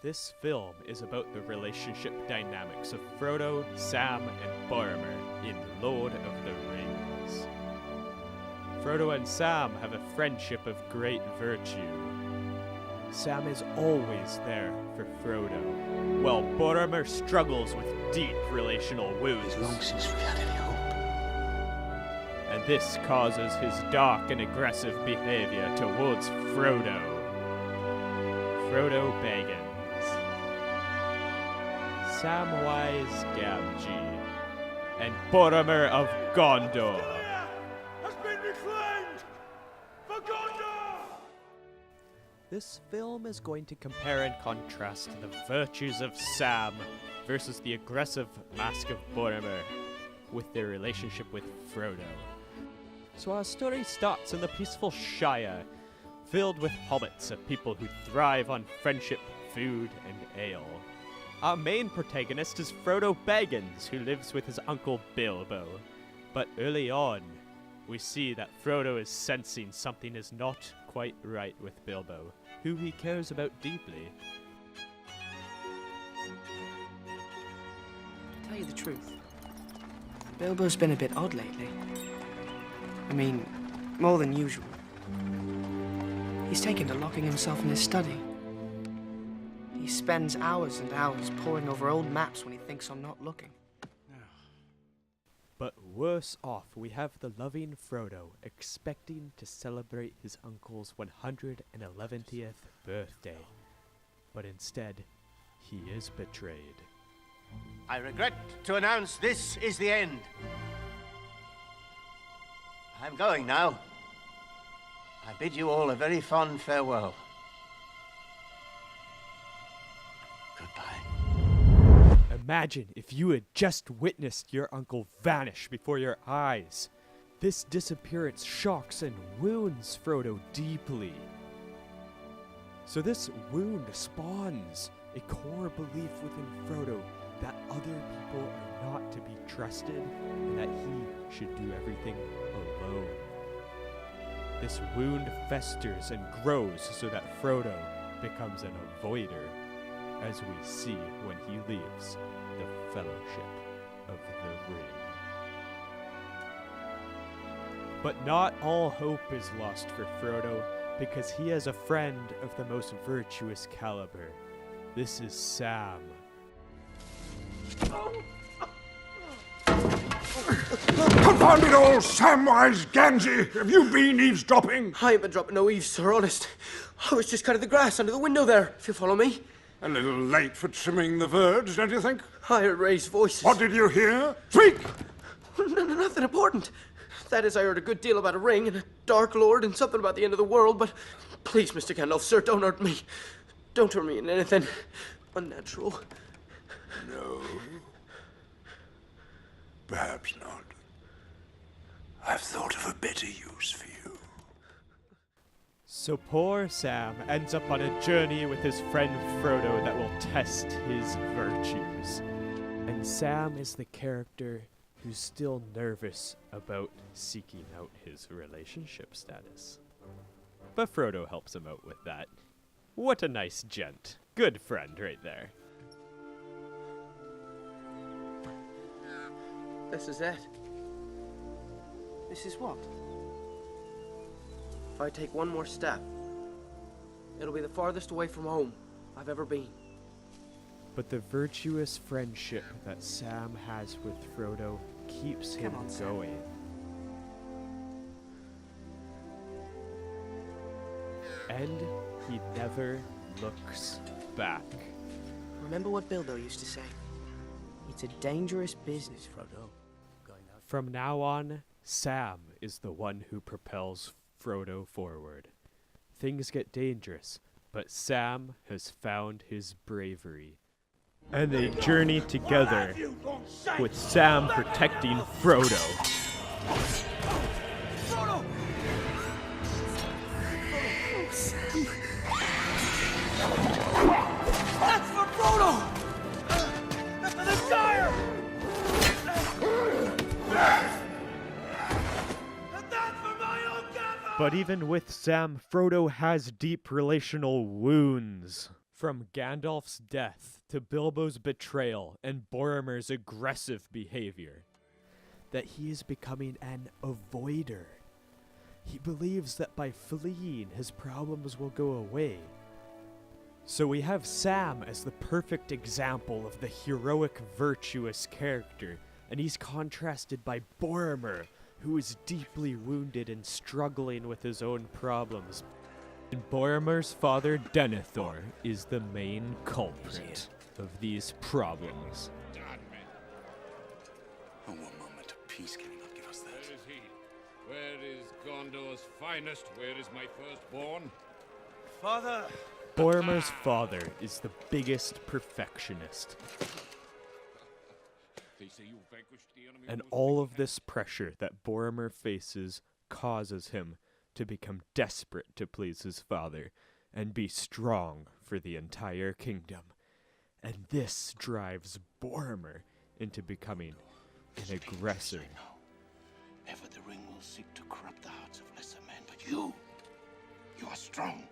This film is about the relationship dynamics of Frodo, Sam, and Boromir in Lord of the Rings. Frodo and Sam have a friendship of great virtue. Sam is always there for Frodo, while Boromir struggles with deep relational wounds. As long since we had any hope. And this causes his dark and aggressive behavior towards Frodo. Frodo Baggins. Samwise Gamgee. And Boromir of Gondor. Has been reclaimed for Gondor! This film is going to compare and contrast the virtues of Sam versus the aggressive Mask of Boromir with their relationship with Frodo. So our story starts in the peaceful Shire, filled with hobbits, a people who thrive on friendship, food, and ale. Our main protagonist is Frodo Baggins, who lives with his uncle Bilbo. But early on, we see that Frodo is sensing something is not quite right with Bilbo, who he cares about deeply. To tell you the truth, Bilbo's been a bit odd lately. I mean, more than usual. He's taken to locking himself in his study. He spends hours and hours poring over old maps when he thinks I'm not looking. But worse off, we have the loving Frodo expecting to celebrate his uncle's 111th birthday. But instead, he is betrayed. I regret to announce this is the end. I'm going now. I bid you all a very fond farewell. Goodbye. Imagine if you had just witnessed your uncle vanish before your eyes. This disappearance shocks and wounds Frodo deeply. So this wound spawns a core belief within Frodo that other people are not to be trusted and that he should do everything alone. This wound festers and grows so that Frodo becomes an avoider, as we see when he leaves the Fellowship of the Ring. But not all hope is lost for Frodo, because he has a friend of the most virtuous caliber. This is Sam. Confound it all, Samwise Gamgee! Have you been eavesdropping? I ain't been dropping no eaves, sir, honest. I was just cutting the grass under the window there, if you follow me. A little late for trimming the verge, don't you think? I heard raised voices. What did you hear? Speak! Nothing important. That is, I heard a good deal about a ring and a Dark Lord and something about the end of the world, but please, Mr. Gandalf, sir, don't hurt me. Don't turn me into anything unnatural. No. Perhaps not. I've thought of a better use for you. So poor Sam ends up on a journey with his friend Frodo that will test his virtues. And Sam is the character who's still nervous about seeking out his relationship status. But Frodo helps him out with that. What a nice gent. Good friend right there. This is it. This is what? If I take one more step, it'll be the farthest away from home I've ever been. But the virtuous friendship that Sam has with Frodo keeps him going. And he never looks back. Remember what Bilbo used to say? It's a dangerous business, Frodo. From now on, Sam is the one who propels Frodo forward. Things get dangerous, but Sam has found his bravery. And they journey together, with Sam protecting Frodo. Frodo! Oh, Sam. That's for Frodo! The Shire! But even with Sam, Frodo has deep relational wounds. From Gandalf's death to Bilbo's betrayal and Boromir's aggressive behavior, that he is becoming an avoider. He believes that by fleeing, his problems will go away. So we have Sam as the perfect example of the heroic, virtuous character, and he's contrasted by Boromir, who is deeply wounded and struggling with his own problems. And Boromir's father, Denethor, is the main culprit of these problems. Oh, one moment of peace can he not give us that? Where is he? Where is Gondor's finest? Where is my firstborn? Father! Boromir's father is the biggest perfectionist. They say you vanquished the enemy. And all of this pressure that Boromir faces causes him to become desperate to please his father and be strong for the entire kingdom. And this drives Boromir into becoming an aggressor. Ever the ring will seek to corrupt the hearts of lesser men, but you are strong,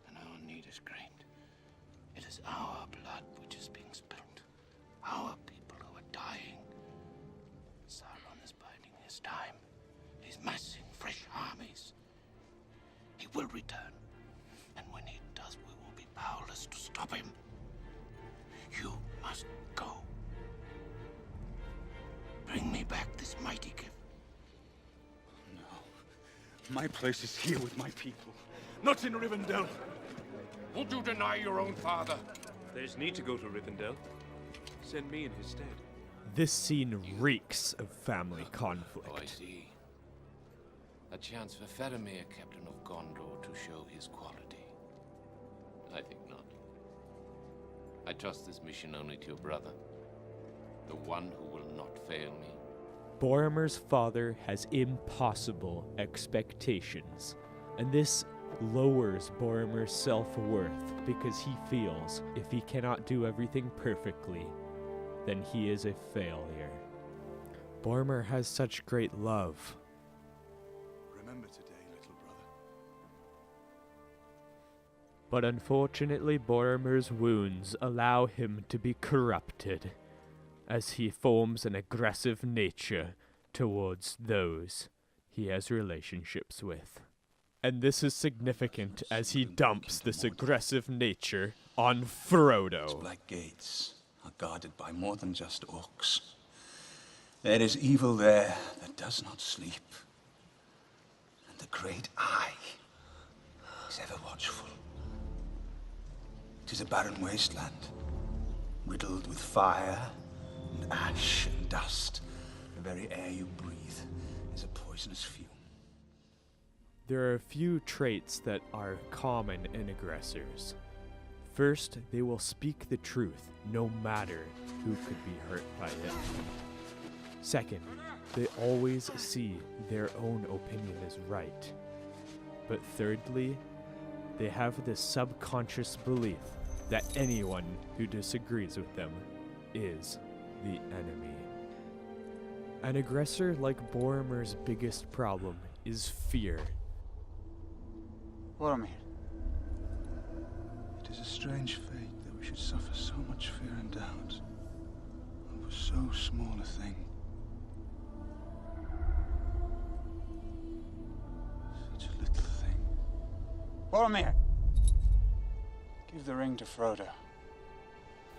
and our need is great. It is our blood which is being spilt, our people who are dying. Sauron is biding his time. He's massing fresh armies. He will return, and when he does, we will be powerless to stop him. You must go. Bring me back this mighty gift. No. My place is here with my people, not in Rivendell. Won't you deny your own father? There's need to go to Rivendell. Send me in his stead. This scene reeks of family conflict. Oh, I see. A chance for Faramir, Captain of Gondor, to show his quality. I think not. I trust this mission only to your brother, the one who will not fail me. Boromir's father has impossible expectations, and this lowers Boromir's self-worth because he feels if he cannot do everything perfectly, then he is a failure. Boromir has such great love. Remember today, little brother. But unfortunately, Boromir's wounds allow him to be corrupted, as he forms an aggressive nature towards those he has relationships with. And this is significant as he dumps this aggressive nature on Those Frodo. black gates are guarded by more than just orcs. There is evil there that does not sleep. And the great eye is ever watchful. It is a barren wasteland, riddled with fire and ash and dust. The very air you breathe is a poisonous fume. There are a few traits that are common in aggressors. First, they will speak the truth, no matter who could be hurt by it. Second, they always see their own opinion as right. But thirdly, they have this subconscious belief that anyone who disagrees with them is the enemy. An aggressor like Boromir's biggest problem is fear. Boromir, it is a strange fate that we should suffer so much fear and doubt over so small a thing. Such a little thing. Boromir! Give the ring to Frodo.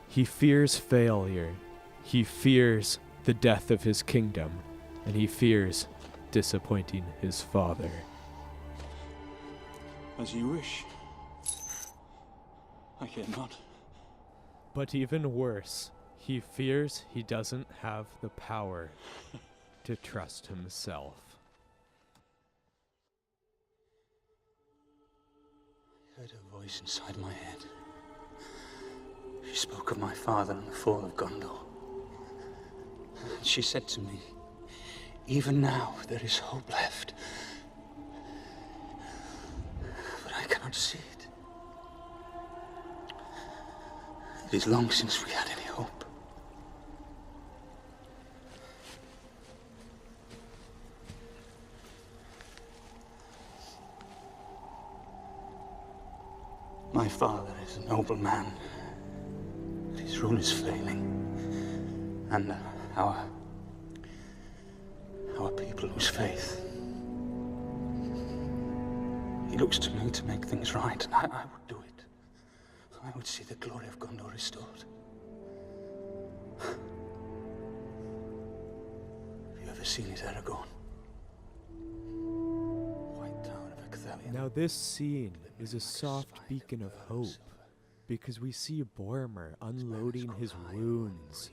He fears failure. He fears the death of his kingdom. And he fears disappointing his father. As you wish. I care not. But even worse, he fears he doesn't have the power to trust himself. I heard a voice inside my head. She spoke of my father and the fall of Gondor. And she said to me, even now there is hope left. But I cannot see it. It is long since we had any hope. My father is a noble man, but his rule is failing. And our people lose faith. He looks to me to make things right, and I would do it. I would see the glory of Gondor restored. Have you ever seen it, Aragorn? White Tower of Ecthelion. Now this scene is a soft beacon of hope, because we see Boromir unloading his wounds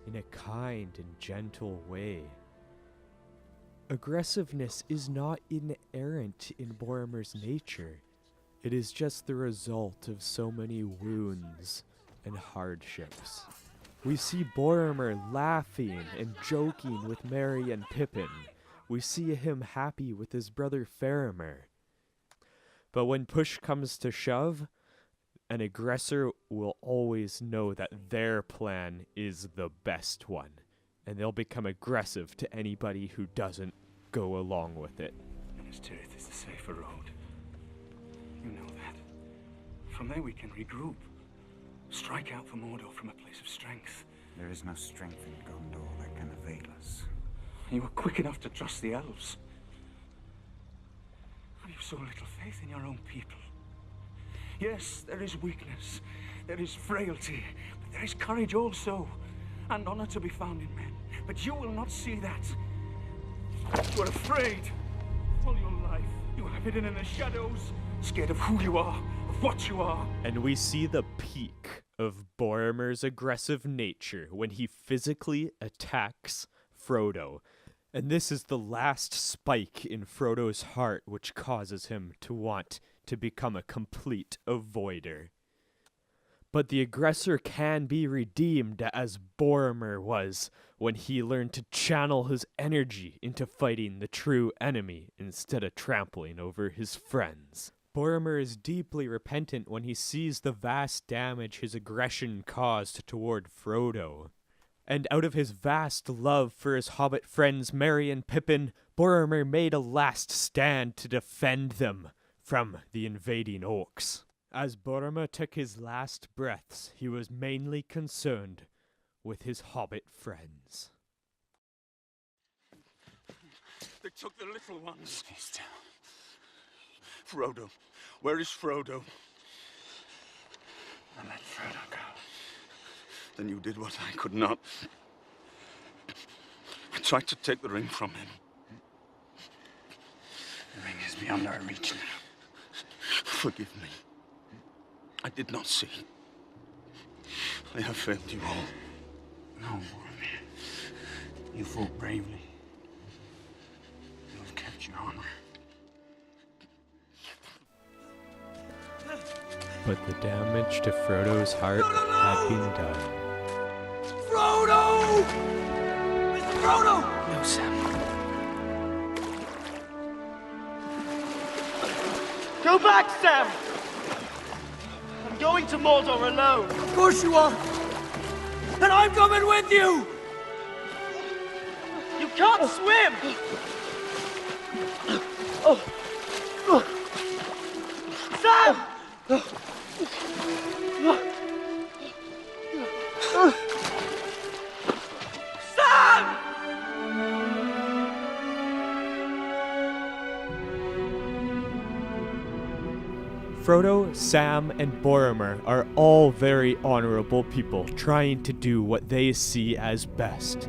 in a kind and gentle way. Aggressiveness is not inherent in Boromir's nature. It is just the result of so many wounds and hardships. We see Boromir laughing and joking with Merry and Pippin. We see him happy with his brother Faramir. But when push comes to shove, an aggressor will always know that their plan is the best one, and they'll become aggressive to anybody who doesn't go along with it. Minas Tirith is the safer road. You know that. From there we can regroup. Strike out for Mordor from a place of strength. There is no strength in Gondor that can avail us. You were quick enough to trust the elves. Have you so little faith in your own people? Yes, there is weakness, there is frailty, but there is courage also, and honor to be found in men. But you will not see that. You are afraid. All your life, you have hidden in the shadows, scared of who you are, of what you are. And we see the peak of Boromir's aggressive nature when he physically attacks Frodo. And this is the last spike in Frodo's heart which causes him to want to become a complete avoider. But the aggressor can be redeemed as Boromir was when he learned to channel his energy into fighting the true enemy instead of trampling over his friends. Boromir is deeply repentant when he sees the vast damage his aggression caused toward Frodo. And out of his vast love for his hobbit friends Merry and Pippin, Boromir made a last stand to defend them from the invading orcs. As Boromir took his last breaths, he was mainly concerned with his hobbit friends. They took the little ones. He's down. Frodo. Where is Frodo? I let Frodo go. Then you did what I could not. I tried to take the ring from him. The ring is beyond our reach now. Forgive me. I did not see. I have failed you all. No, Boromir. You fought bravely. You have kept your honor. But the damage to Frodo's heart had been done. Frodo! Mr. Frodo! No, Sam. Go back, Sam! I'm going to Mordor alone. Of course you are. And I'm coming with you! You can't swim! Sam! Sam! Frodo, Sam, and Boromir are all very honorable people trying to do what they see as best.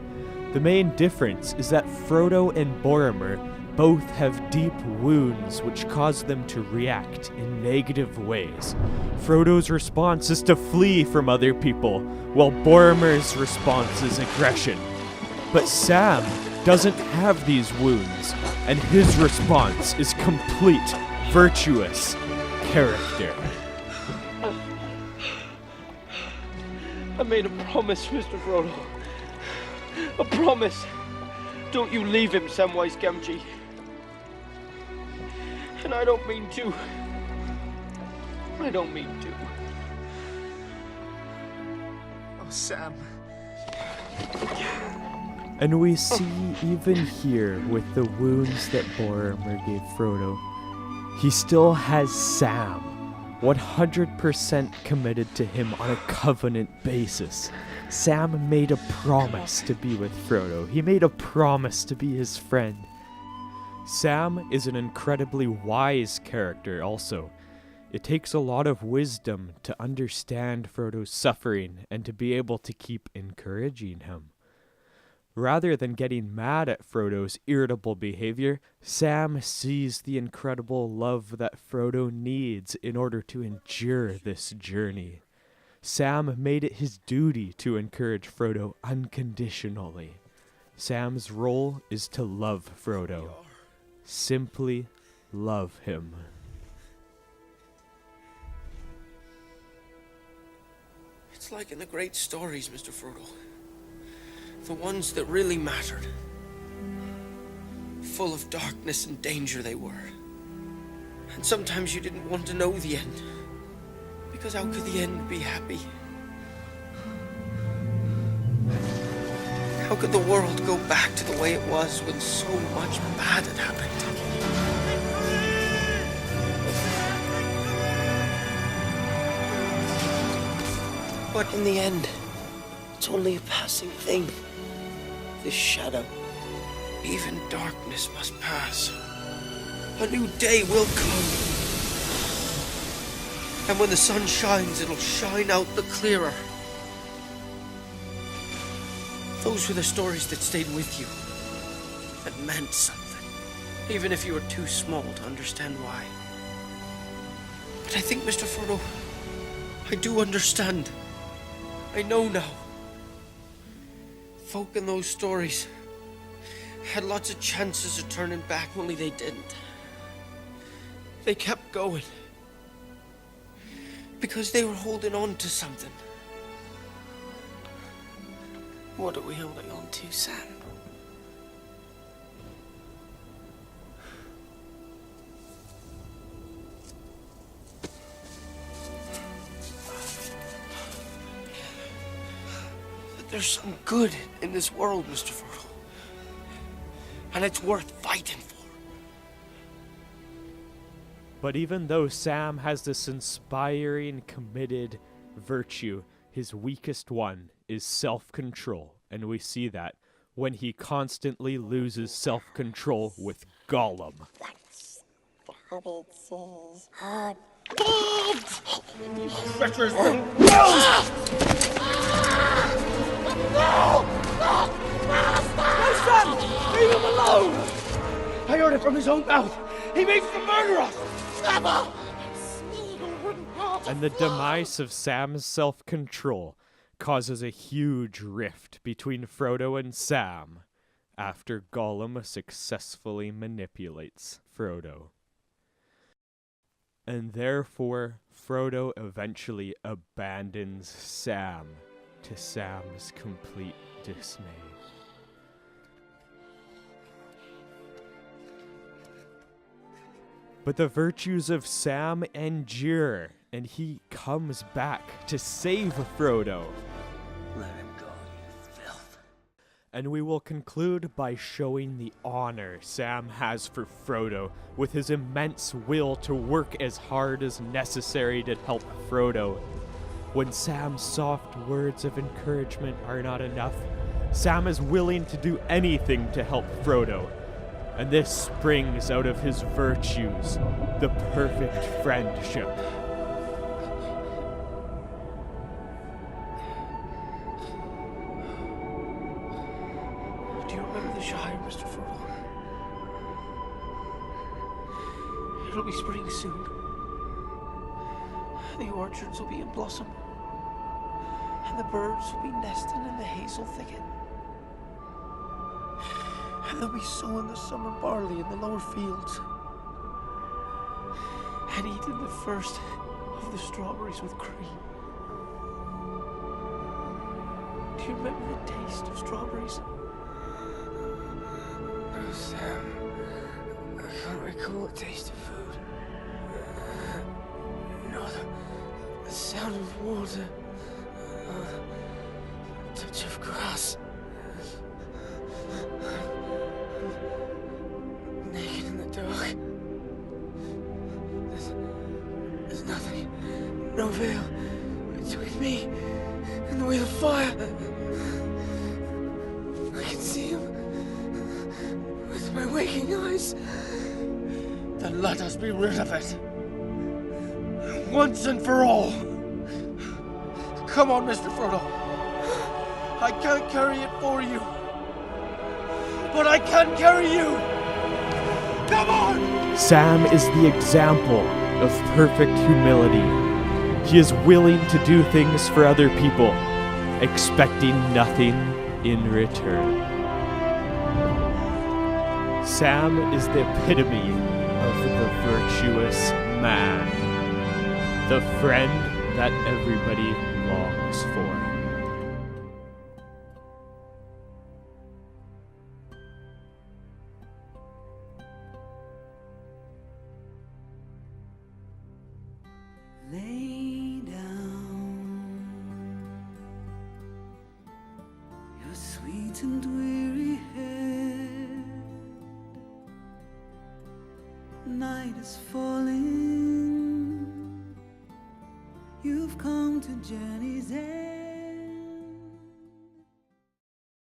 The main difference is that Frodo and Boromir both have deep wounds which cause them to react in negative ways. Frodo's response is to flee from other people, while Boromir's response is aggression. But Sam doesn't have these wounds, and his response is complete, virtuous character. I made a promise, Mr. Frodo. A promise. Don't you leave him, Samwise Gamgee. And I don't mean to. I don't mean to. Oh, Sam. And we see even here with the wounds that Boromir gave Frodo, he still has Sam, 100% committed to him on a covenant basis. Sam made a promise to be with Frodo. He made a promise to be his friend. Sam is an incredibly wise character also. It takes a lot of wisdom to understand Frodo's suffering and to be able to keep encouraging him. Rather than getting mad at Frodo's irritable behavior, Sam sees the incredible love that Frodo needs in order to endure this journey. Sam made it his duty to encourage Frodo unconditionally. Sam's role is to love Frodo. Simply love him. It's like in the great stories, Mr. Frodo. The ones that really mattered. Full of darkness and danger they were. And sometimes you didn't want to know the end. Because how could the end be happy? How could the world go back to the way it was when so much bad had happened? But in the end, it's only a passing thing. This shadow. Even darkness must pass. A new day will come. And when the sun shines, it'll shine out the clearer. Those were the stories that stayed with you. That meant something. Even if you were too small to understand why. But I think, Mr. Frodo, I do understand. I know now. Folk in those stories had lots of chances of turning back, only they didn't. They kept going. Because they were holding on to something. What are we holding on to, Sam? There's some good in this world, Mr. Frodo. And it's worth fighting for. But even though Sam has this inspiring, committed virtue, his weakest one is self-control. And we see that when he constantly loses self-control with Gollum. That's the hobbits' hard. Treacherous! My son! Leave him alone! I heard it from his own mouth. He means to murder us! Never! Smeagol wouldn't hurt And the demise of Sam's self-control causes a huge rift between Frodo and Sam after Gollum successfully manipulates Frodo. And therefore, Frodo eventually abandons Sam to Sam's complete dismay. But the virtues of Sam endure, and he comes back to save Frodo. Let him go, you filth. And we will conclude by showing the honor Sam has for Frodo, with his immense will to work as hard as necessary to help Frodo. When Sam's soft words of encouragement are not enough, Sam is willing to do anything to help Frodo. And this springs out of his virtues, the perfect friendship. Do you remember the Shire, Mr. Frodo? It'll be spring soon. The orchards will be in blossom. And the birds will be nesting in the hazel thicket. And they'll be sowing the summer barley in the lower fields. And eating the first of the strawberries with cream. Do you remember the taste of strawberries? No, Sam. I can't recall the taste of food. No, the sound of water. The touch of grass. Naked in the dark. There's nothing no veil between me and the way of fire. I can see him with my waking eyes. Then let us be rid of it. Once and for all. Come on, Mr. Frodo. I can't carry it for you. But I can carry you. Come on! Sam is the example of perfect humility. He is willing to do things for other people, expecting nothing in return. Sam is the epitome of the virtuous man, the friend that everybody longs for. Lay down your sweet and weary head. Night is falling. You've come to journey's end.